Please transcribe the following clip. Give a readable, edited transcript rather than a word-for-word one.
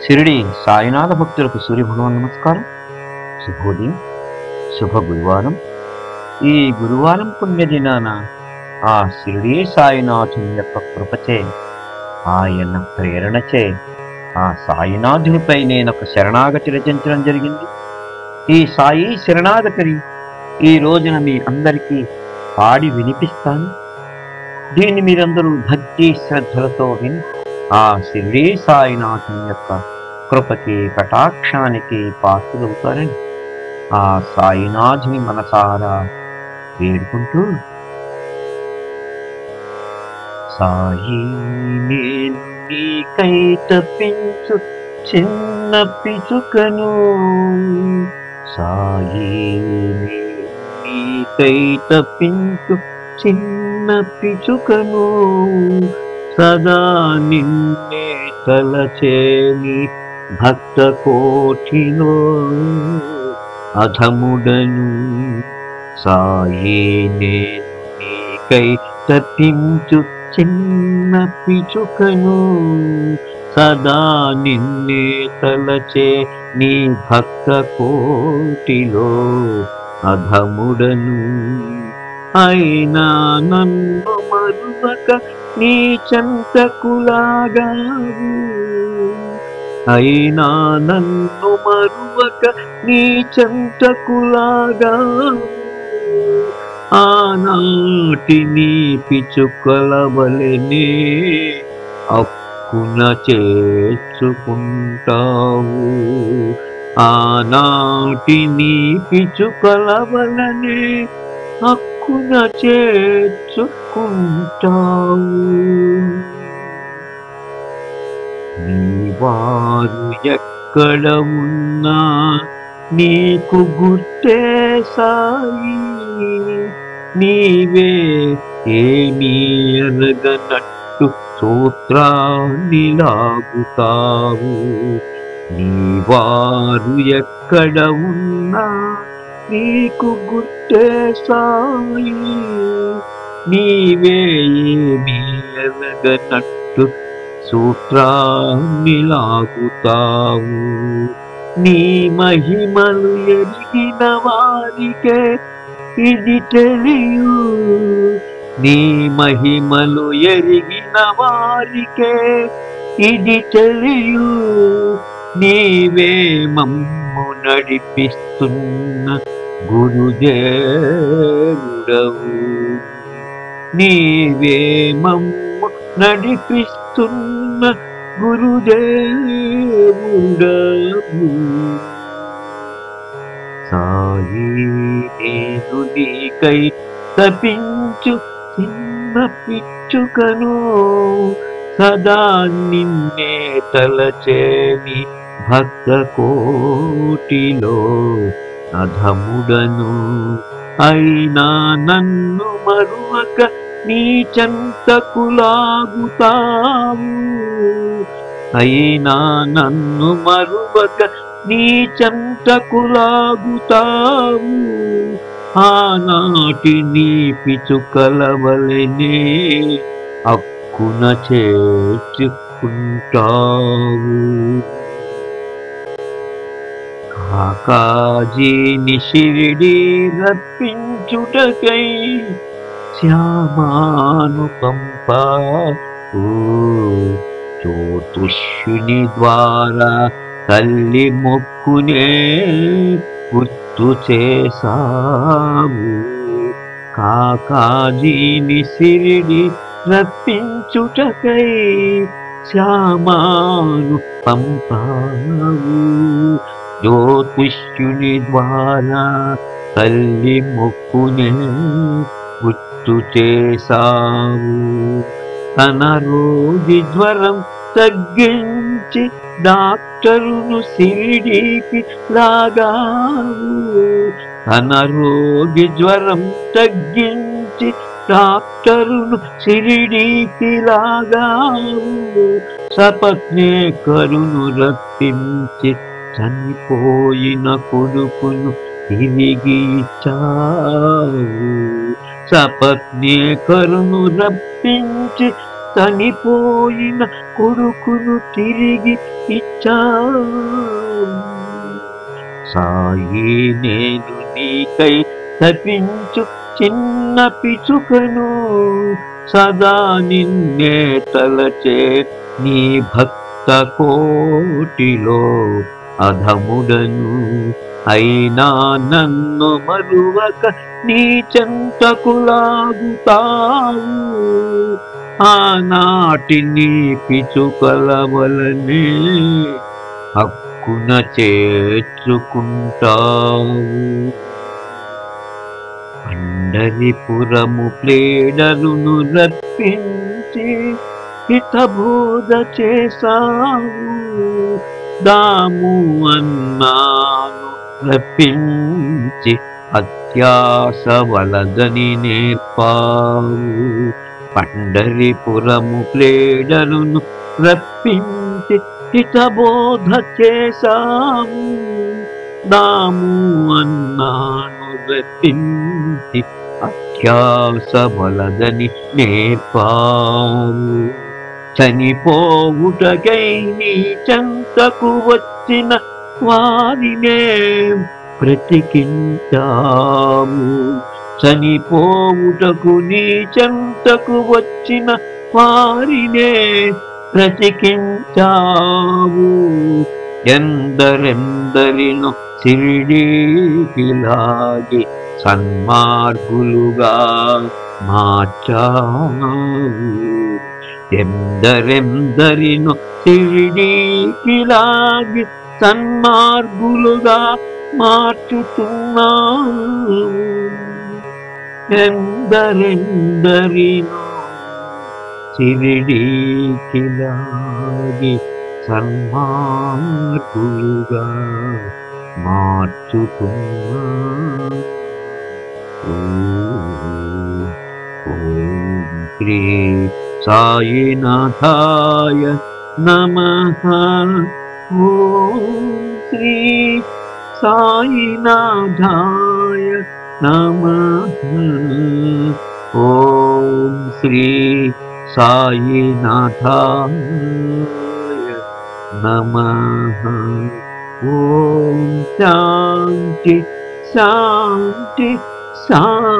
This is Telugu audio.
షిరిడి సాయినాథ భక్తులకు సూర్యభగవాన్ నమస్కారం. శుభోదయం, శుభ గురువారం. ఈ గురువారం పుణ్యదినాన ఆ షిరిడి సాయినాథుని యొక్క కృపచే, ఆయన ప్రేరణచే ఆ సాయినాథునిపై నేను ఒక శరణాగతి రచించడం జరిగింది. ఈ సాయి శరణాగతిని ఈ రోజున మీ అందరికీ పాడి వినిపిస్తాను. దీన్ని మీరందరూ భక్తి శ్రద్ధలతో విని ఆ షిరిడి సాయినాథుని యొక్క కృపకి కటాక్షానికి పాత్రులవుతారని ఆ సాయినాథుని మనసారా వేడుకుంటూ, సాయి నేను నీకై తప్పించు చిన్న పిచుకను, సాయి నేను నీకై తప్పించు చిన్న పిచుకను, సదా నిన్నే తలచేని భక్త కోటిలో అధముడను, సాయి నేను నీకై తప్పించు చిన్న పిచుకను, సదా నిన్నే తలచే నీ భక్త కోటిలో అధముడను, అయినా నన్ను మరువక నీ చెంతకులాగావు, అయినా నన్ను మరువక నీ చెంతకులాగావు, ఆనాటి నీ పిచుకలవలెనే అక్కున చేర్చుకుంటావు, ఆనాటి నీ పిచుకలవలనే అక్కున చేర్చుకుంటావు. నీవారు ఎక్కడ ఉన్నా నీకు గుర్తే సాయి, నీవే ఏమీ ఎరగనట్టు సూత్రాన్ని లాగుతావు, నీవారు ఎక్కడ ఉన్నా నీకు గుర్తే సాయి, నీవే ఏమీ ఎరగనట్టు సూత్రాన్ని లాగుతావు, నీ మహిమలు ఎరిగిన వారికే ఇది తెలియు, నీ మహిమలు ఎరిగిన వారికే ఇది తెలియు, నీవే మమ్ము నడిపిస్తున్న గురుదేవుడవు, నీవే మమ్ము నడిపిస్తున్న గురుదేవుడవు, సాయి నేను నీకై తపించు చిన్న పిచ్చుకను, సదా నిన్నే తలచేని భక్త కోటిలో అధముడను, అయినా నన్ను మరువక నీ చెంతకులాగుతావు, అయినా నన్ను మరువక నీ చెంతకులాగుతావు, ఆనాటి నీ పిచుకలవలెనే అక్కున చేర్చుకుంటావు. కాకాజీని షిరిడి రప్పించుటకై శ్యామాను పంపావు, జ్యోతిష్యుని ద్వారా తల్లి మొక్కునే గుర్తు చేసావు, కాకాజీని షిరిడి రప్పించుటకై శ్యామాను పంపావు, జ్యోతిష్యుని ద్వారా తల్లి మొక్కునే గుర్తు చేసావు, తన రోగి జ్వరం తగ్గించి డాక్టరును షిరిడీకి లాగావు, తన రోగి జ్వరం తగ్గించి డాక్టరును షిరిడీకి లాగావు, సపత్నేకరును రప్పించి చనిపోయిన కొడుకును తిరిగి ఇచ్చావు, సపత్నేకరును రప్పించి చనిపోయిన కొడుకును తిరిగి ఇచ్చావు. సాయి నేను నీకై తపించు చిన్న పిచుకను, సదా నిన్నే తలచే నీ భక్త కోటిలో అధముడను. అయినా నన్ను మరువక నీ చెంతకు లాగుతావు. ఆనాటి నీ పిచుకల వలనే హక్కున చేర్చుకుంటావు. పండరిపురము ప్లేడరును రప్పించి హితబోధ చేసావు. దాము అన్నాను రప్పించి అత్యాస వలదని నేర్పావు. పండరిపురము ప్లేడరును రప్పించి హితబోధ చేసావు. దాము అన్నాను రప్పించి అత్యాస వలదని నేర్పావు. చనిపోవుటకై నీ చెంతకు వచ్చిన వారినే బ్రతికించావు. చనిపోవుటకు నీ చెంతకు వచ్చిన వారినే బ్రతికించావు. ఎందరెందరినో షిరిడీకి లాగి సన్మార్గులుగా మార్చావు. ఎందరెందరినో షిరిడీకి లాగి సన్మార్గులుగా మార్చుతున్నావు. ఎందరెందరినో షిరిడీకి లాగి సన్మార్గులుగా మార్చుతున్నావు. ఓం శ్రీ సాయినాథాయ నమః. ఓం శ్రీ సాయినాథాయ నమః. ఓం శ్రీ సాయినాథాయ నమః. ఓం శాంతి శాంతి శాంతి.